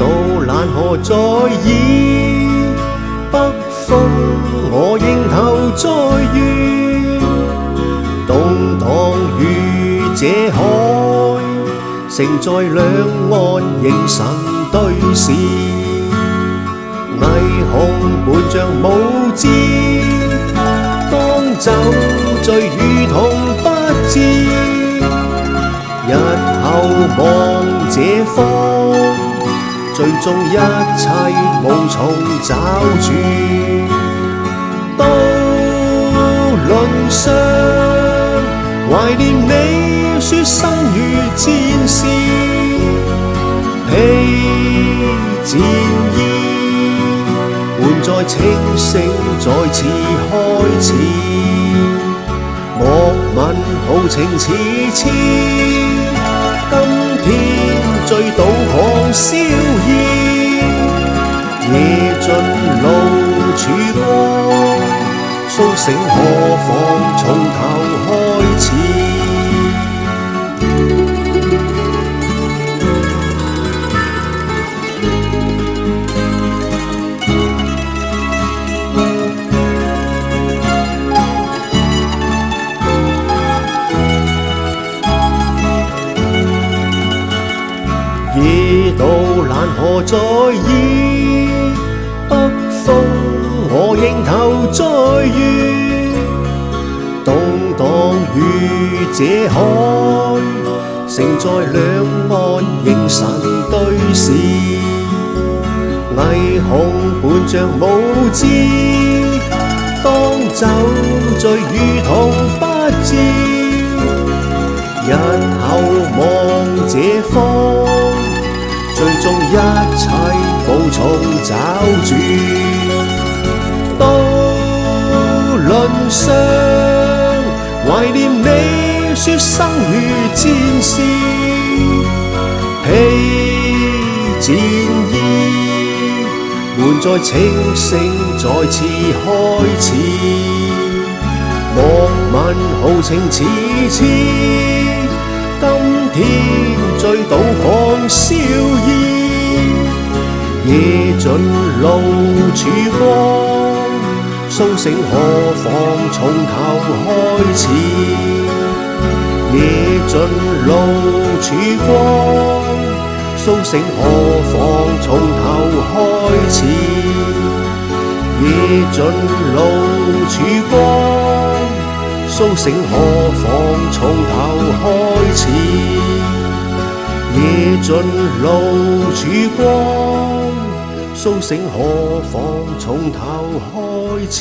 道難何在意，北風我應頭再遇，動盪於這海，承載兩岸凝神對視，霓虹伴着舞姿，當酒醉如同不知，日後望這方，最終一切無從找住。渡輪上懷念你說生如戰士，披戰衣，換載清醒再次開始。莫問豪情似痴，今天醉倒狂逍遙，夜盡露曙光，甦醒何妨從頭開始。夜道難何在意，北風我應頭再遇，動盪於這海，承載兩岸凝神對視，霓虹伴着舞姿，當酒醉如同不知，日後望這方，最終一切無從找住。渡輪上懷念你說生如戰士，披戰衣，換載清醒再次開始。莫問豪情似痴，今天醉倒狂逍遙，夜盡露曙光，甦醒何妨從頭開始。夜盡露曙光，甦醒何妨從頭開始。夜盡露曙光，甦醒何妨從頭開始。夜盡露曙光，甦醒何妨從頭開始。